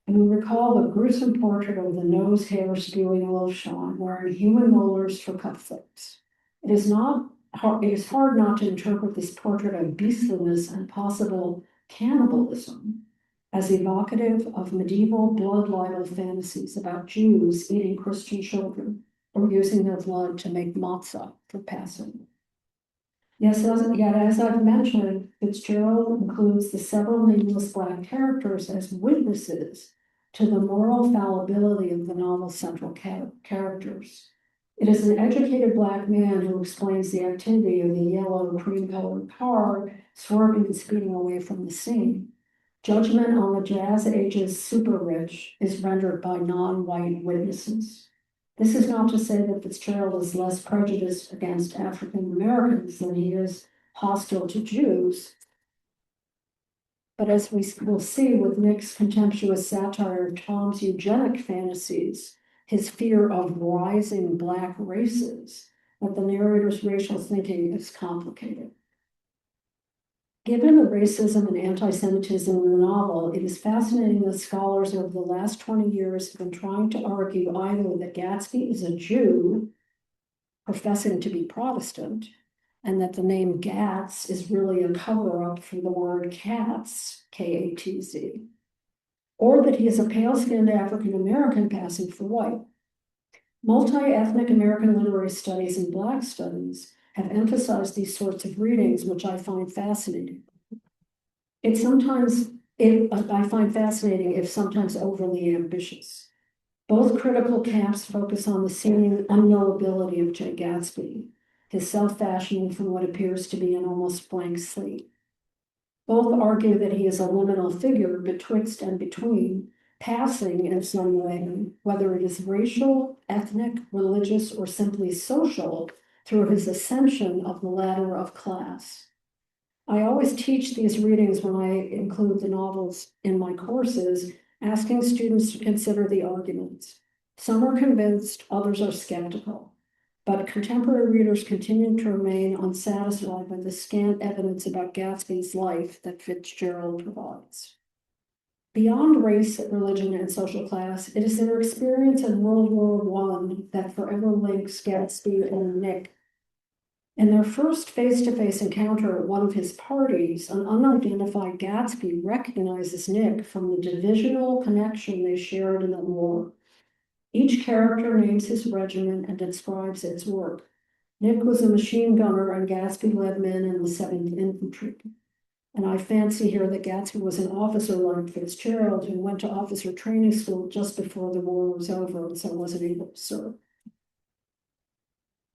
And we recall the gruesome portrait of the nose hair spewing Wolfsheim wearing human molars for cufflinks. It is hard not to interpret this portrait of beastliness and possible cannibalism as evocative of medieval blood libel fantasies about Jews eating Christian children or using their blood to make matzah for Passover. Yet as I've mentioned, Fitzgerald includes the several nameless Black characters as witnesses to the moral fallibility of the novel's central characters. It is an educated Black man who explains the activity of the yellow cream-colored car swerving and speeding away from the scene. Judgment on the Jazz Age's super rich is rendered by non-white witnesses. This is not to say that Fitzgerald is less prejudiced against African Americans than he is hostile to Jews. But as we will see with Nick's contemptuous satire of Tom's eugenic fantasies, his fear of rising Black races, that the narrator's racial thinking is complicated. Given the racism and anti-Semitism in the novel, it is fascinating that scholars over the last 20 years have been trying to argue either that Gatsby is a Jew professing to be Protestant, and that the name Gats is really a cover-up for the word cats, K-A-T-Z, or that he is a pale-skinned African-American passing for white. Multi-ethnic American literary studies and Black studies have emphasized these sorts of readings, which I find fascinating. I find fascinating if sometimes overly ambitious. Both critical camps focus on the seeming unknowability of J. Gatsby, his self-fashioning from what appears to be an almost blank slate. Both argue that he is a liminal figure betwixt and between, passing in some way, whether it is racial, ethnic, religious, or simply social, through his ascension of the ladder of class. I always teach these readings when I include the novels in my courses, asking students to consider the arguments. Some are convinced, others are skeptical, but contemporary readers continue to remain unsatisfied by the scant evidence about Gatsby's life that Fitzgerald provides. Beyond race, religion, and social class, it is their experience in World War I that forever links Gatsby and Nick. In their first face-to-face encounter at one of his parties, an unidentified Gatsby recognizes Nick from the divisional connection they shared in the war. Each character names his regiment and describes its work. Nick was a machine gunner and Gatsby led men in the 7th Infantry. And I fancy here that Gatsby was an officer like Fitzgerald who went to officer training school just before the war was over and so wasn't able to serve.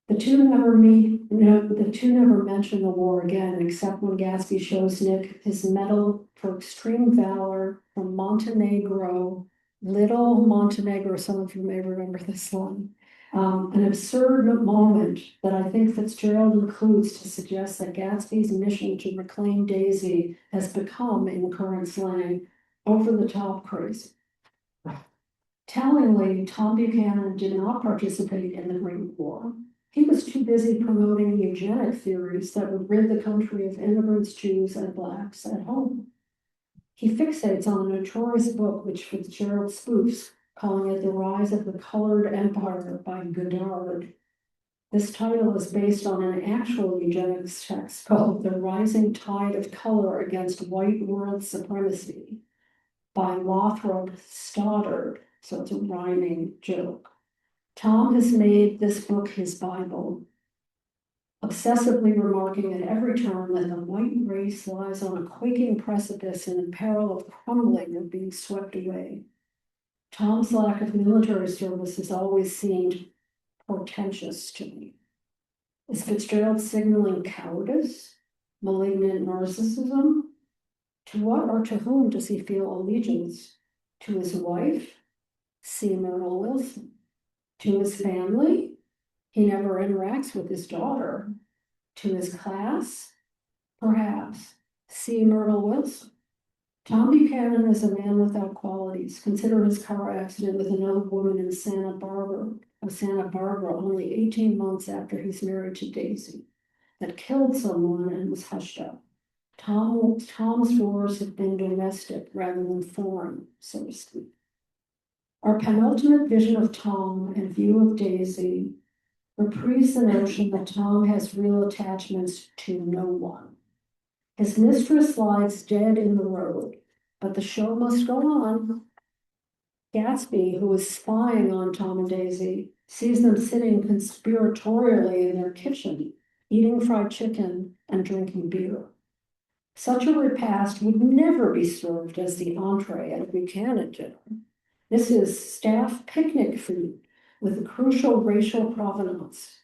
The two never mention the war again, except when Gatsby shows Nick his medal for extreme valor from Montenegro, Little Montenegro, some of you may remember this one. An absurd moment that I think Fitzgerald includes to suggest that Gatsby's mission to reclaim Daisy has become, in current slang, over-the-top crazy. Tellingly, Tom Buchanan did not participate in the Great War. He was too busy promoting eugenic theories that would rid the country of immigrants, Jews, and Blacks at home. He fixates on a notorious book which Fitzgerald spoofs, calling it The Rise of the Colored Empire by Goddard. This title is based on an actual eugenics text called The Rising Tide of Color Against White World Supremacy by Lothrop Stoddard, so it's a rhyming joke. Tom has made this book his Bible, obsessively remarking at every turn that the white race lies on a quaking precipice and in peril of crumbling or being swept away. Tom's lack of military service has always seemed portentous to me. Is Fitzgerald signaling cowardice, malignant narcissism? To what or to whom does he feel allegiance? To his wife? See Myrtle Wilson. To his family? He never interacts with his daughter. To his class? Perhaps. See Myrtle Wilson. Tom Buchanan is a man without qualities. Consider his car accident with another woman in Santa Barbara, only 18 months after he's married to Daisy, that killed someone and was hushed up. Tom's wars have been domestic rather than foreign, so to speak. Our penultimate vision of Tom and view of Daisy reprise the notion that Tom has real attachments to no one. His mistress lies dead in the road, but the show must go on. Gatsby, who is spying on Tom and Daisy, sees them sitting conspiratorially in their kitchen, eating fried chicken and drinking beer. Such a repast would never be served as the entree at a Buchanan dinner. This is staff picnic food with a crucial racial provenance.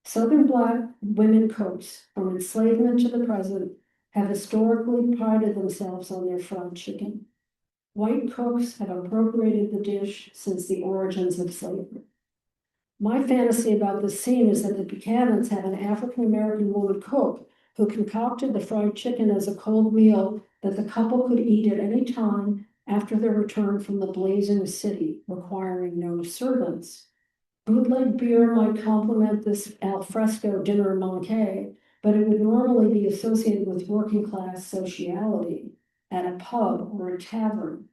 Southern Black women cooks, from enslavement to the present, have historically prided themselves on their fried chicken. White cooks have appropriated the dish since the origins of slavery. My fantasy about this scene is that the Buchanans have an African-American woman cook who concocted the fried chicken as a cold meal that the couple could eat at any time after their return from the blazing city, requiring no servants. Bootleg beer might complement this al fresco dinner manqué, but it would normally be associated with working class sociality at a pub or a tavern.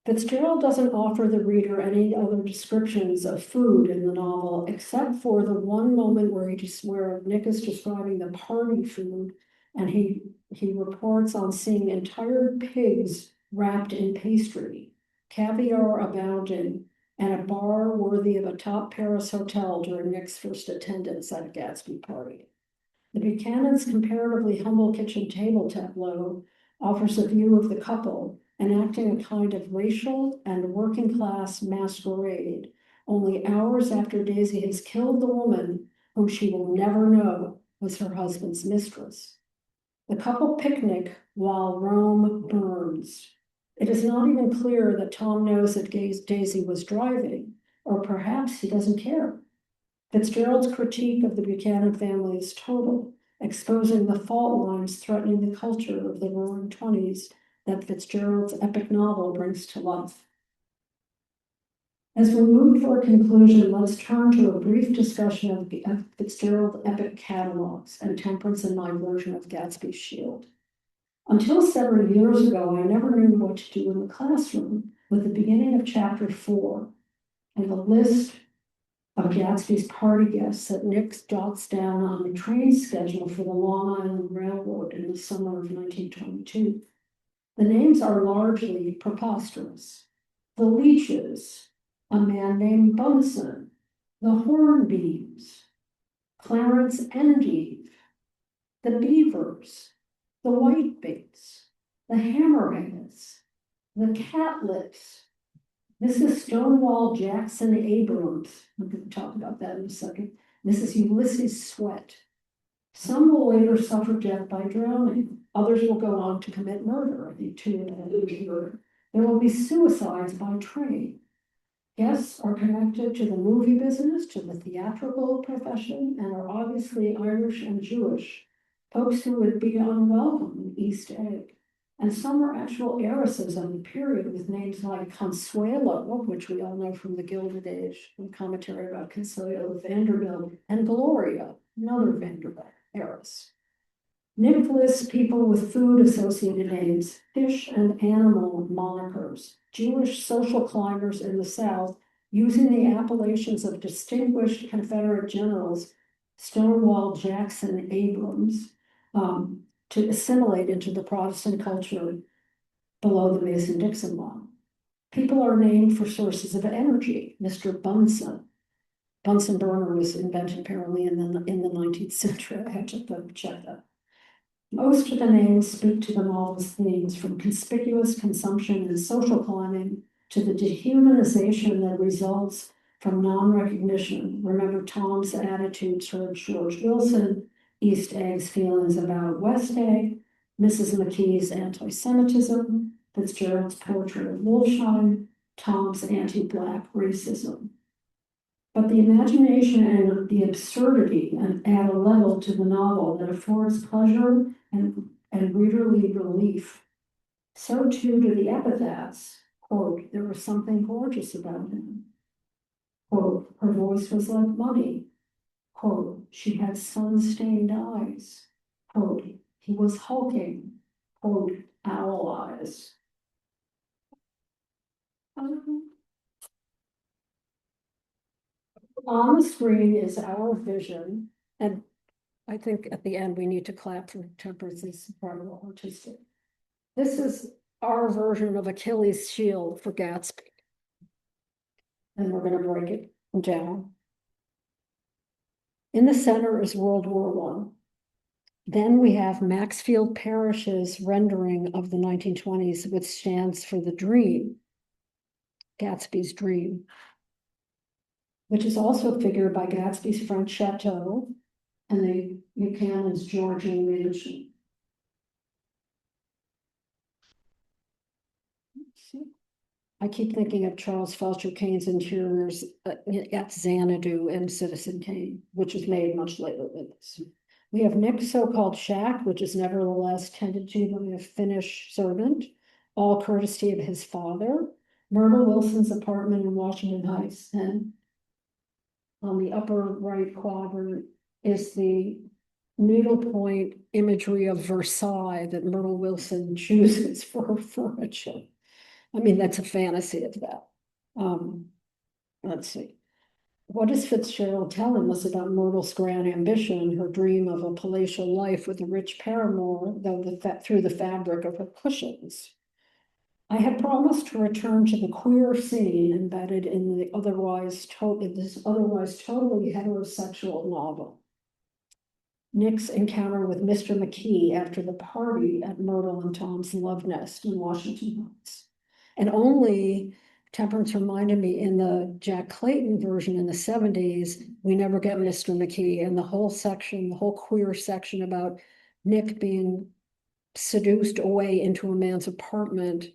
Fitzgerald doesn't offer the reader any other descriptions of food in the novel, except for the one moment where where Nick is describing the party food, and he reports on seeing entire pigs wrapped in pastry, caviar abounding, and a bar worthy of a top Paris hotel during Nick's first attendance at a Gatsby party. The Buchanan's comparatively humble kitchen table tableau offers a view of the couple enacting a kind of racial and working class masquerade, only hours after Daisy has killed the woman whom she will never know was her husband's mistress. The couple picnic while Rome burns. It is not even clear that Tom knows that Daisy was driving, or perhaps he doesn't care. Fitzgerald's critique of the Buchanan family is total, exposing the fault lines threatening the culture of the roaring 20s that Fitzgerald's epic novel brings to life. As we move toward conclusion, let's turn to a brief discussion of Fitzgerald's epic catalogs and Temperance and my version of Gatsby's Shield. Until several years ago, I never knew what to do in the classroom with the beginning of chapter 4 and the list of Gatsby's party guests that Nick jots down on the train schedule for the Long Island Railroad in the summer of 1922. The names are largely preposterous. The Leaches, a man named Bunsen, the Hornbeams, Clarence Endive, the Beavers, the Whitebaits, the Hammerheads, the Catlips, Mrs. Stonewall Jackson Abrams, we're going to talk about that in a second, Mrs. Ulysses Sweat. Some will later suffer death by drowning. Others will go on to commit murder. I think two murder. There will be suicides by train. Guests are connected to the movie business, to the theatrical profession, and are obviously Irish and Jewish, folks who would be unwelcome in East Egg. And some are actual heiresses of the period with names like Consuelo, which we all know from the Gilded Age, and commentary about Consuelo Vanderbilt, and Gloria, another Vanderbilt heiress. Nick lists people with food associated names, fish and animal monikers, Jewish social climbers in the South, using the appellations of distinguished Confederate generals, Stonewall Jackson Abrams, to assimilate into the Protestant culture below the Mason-Dixon law. People are named for sources of energy. Mr. Bunsen. Bunsen burner was invented apparently in the 19th century. I had to check that. Most of the names speak to the novel's themes, from conspicuous consumption and social climbing to the dehumanization that results from non-recognition. Remember Tom's attitude towards George Wilson, East Egg's feelings about West Egg, Mrs. McKee's anti-Semitism, Fitzgerald's portrait of Wolfsheim, Tom's anti-Black racism. But the imagination and the absurdity add a level to the novel that affords pleasure and readerly relief. So too do the epithets. Quote, there was something gorgeous about him. Quote, her voice was like money. Quote, she had sun-stained eyes. Quote, he was hulking. Quote, owl eyes. On the screen is our vision, and I think at the end we need to clap for Temperance's incredible artistic. This is our version of Achilles' shield for Gatsby. And we're going to break it down. In the center is World War I. Then we have Maxfield Parrish's rendering of the 1920s, which stands for the dream, Gatsby's dream, which is also figured by Gatsby's French chateau and the Buchanan's Georgian mansion. I keep thinking of Charles Foster Kane's interiors at Xanadu and Citizen Kane, which was made much later than this. We have Nick's so-called shack, which is nevertheless tended to by a Finnish servant, all courtesy of his father. Myrtle Wilson's apartment in Washington Heights, and on the upper right quadrant is the needlepoint imagery of Versailles that Myrtle Wilson chooses for her furniture. I mean, that's a fantasy of that. Let's see. What is Fitzgerald telling us about Myrtle's grand ambition, her dream of a palatial life with a rich paramour, though through the fabric of her cushions? I had promised to return to the queer scene embedded in this otherwise totally heterosexual novel. Nick's encounter with Mr. McKee after the party at Myrtle and Tom's Love Nest in Washington Heights. And only, Temperance reminded me, in the Jack Clayton version in the 70s, we never get Mr. McKee, and the whole section, the whole queer section about Nick being seduced away into a man's apartment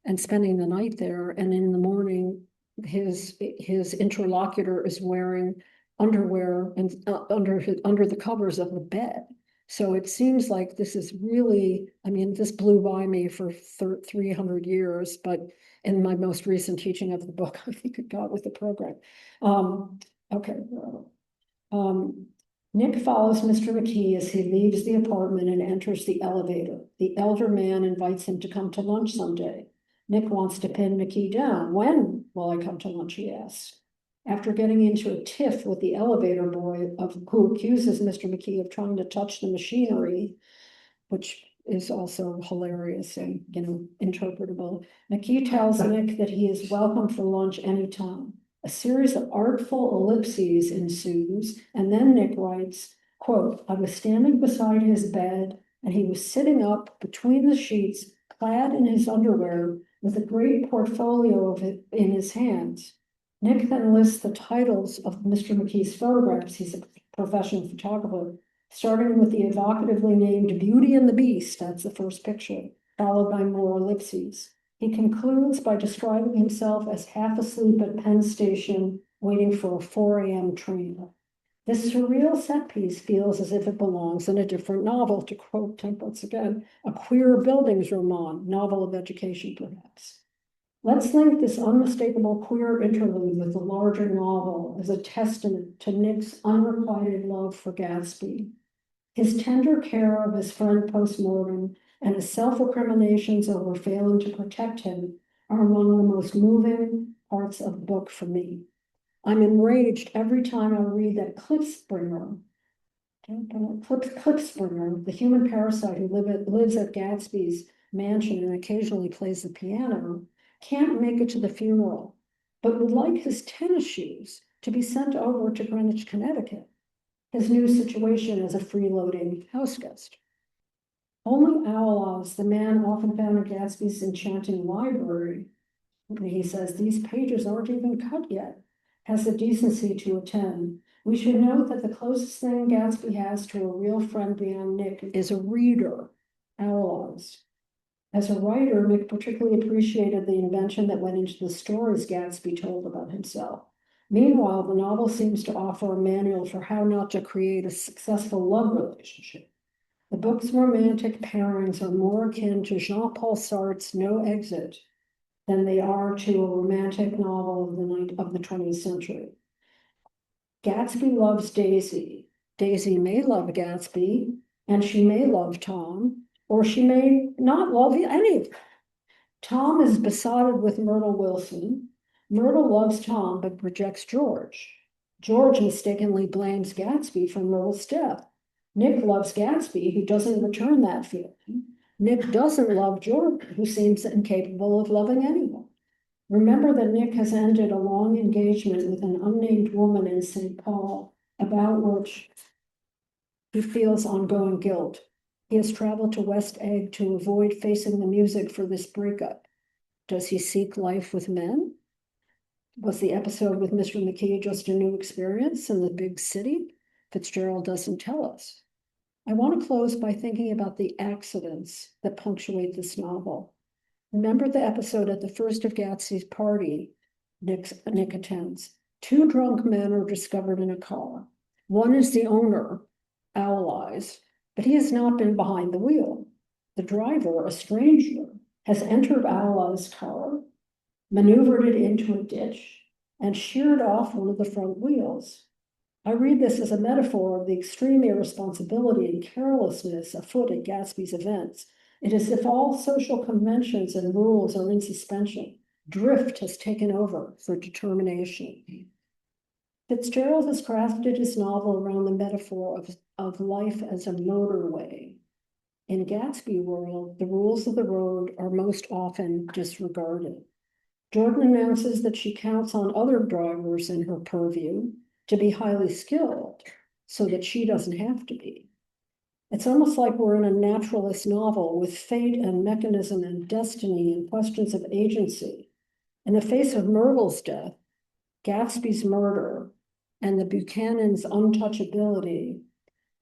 and spending the night there, and in the morning, his interlocutor is wearing underwear and under the covers of the bed. So it seems like this is really, I mean, this blew by me for 300 years, but in my most recent teaching of the book, I think it got with the program. Okay. Nick follows Mr. McKee as he leaves the apartment and enters the elevator. The elder man invites him to come to lunch someday. Nick wants to pin McKee down. When will I come to lunch, he asks. After getting into a tiff with the elevator boy who accuses Mr. McKee of trying to touch the machinery, which is also hilarious and, interpretable, McKee tells Nick that he is welcome for lunch anytime. A series of artful ellipses ensues, and then Nick writes, quote, I was standing beside his bed, and he was sitting up between the sheets, clad in his underwear, with a great portfolio of it in his hands. Nick then lists the titles of Mr. McKee's photographs. He's a professional photographer, starting with the evocatively named Beauty and the Beast. That's the first picture, followed by more ellipses. He concludes by describing himself as half asleep at Penn Station, waiting for a 4 a.m. train. This surreal set piece feels as if it belongs in a different novel, to quote Temperance again, a queer buildings roman, novel of education, perhaps. Let's link this unmistakable queer interlude with the larger novel as a testament to Nick's unrequited love for Gatsby. His tender care of his friend post-mortem and his self-recriminations over failing to protect him are among the most moving parts of the book for me. I'm enraged every time I read that Klipspringer, the human parasite who lives at Gatsby's mansion and occasionally plays the piano, can't make it to the funeral, but would like his tennis shoes to be sent over to Greenwich, Connecticut, his new situation as a freeloading house guest. Only Owlaz, the man often found in Gatsby's enchanting library, he says, these pages aren't even cut yet, has the decency to attend. We should note that the closest thing Gatsby has to a real friend beyond Nick is a reader, Owlaz. As a writer, Nick particularly appreciated the invention that went into the stories Gatsby told about himself. Meanwhile, the novel seems to offer a manual for how not to create a successful love relationship. The book's romantic pairings are more akin to Jean-Paul Sartre's No Exit than they are to a romantic novel of the 20th century. Gatsby loves Daisy. Daisy may love Gatsby, and she may love Tom, or she may not love any of them. Tom is besotted with Myrtle Wilson. Myrtle loves Tom, but rejects George. George mistakenly blames Gatsby for Myrtle's death. Nick loves Gatsby, who doesn't return that feeling. Nick doesn't love George, who seems incapable of loving anyone. Remember that Nick has ended a long engagement with an unnamed woman in St. Paul, about which he feels ongoing guilt. He has traveled to West Egg to avoid facing the music for this breakup. Does he seek life with men? Was the episode with Mr. McKee just a new experience in the big city? Fitzgerald doesn't tell us. I want to close by thinking about the accidents that punctuate this novel. Remember the episode at the first of Gatsby's party Nick attends. Two drunk men are discovered in a car. One is the owner, Allies, but he has not been behind the wheel. The driver, a stranger, has entered Allies' car, maneuvered it into a ditch, and sheared off one of the front wheels. I read this as a metaphor of the extreme irresponsibility and carelessness afoot at Gatsby's events. It is as if all social conventions and rules are in suspension. Drift has taken over for determination. Fitzgerald has crafted his novel around the metaphor of life as a motorway. In Gatsby world, the rules of the road are most often disregarded. Jordan announces that she counts on other drivers in her purview to be highly skilled so that she doesn't have to be. It's almost like we're in a naturalist novel with fate and mechanism and destiny and questions of agency. In the face of Myrtle's death, Gatsby's murder, and the Buchanan's untouchability,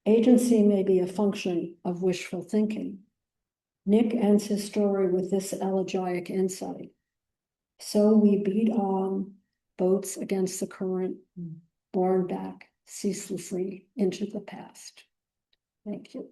agency may be a function of wishful thinking. Nick ends his story with this elegiac insight. So we beat on, boats against the current, borne back ceaselessly into the past. Thank you.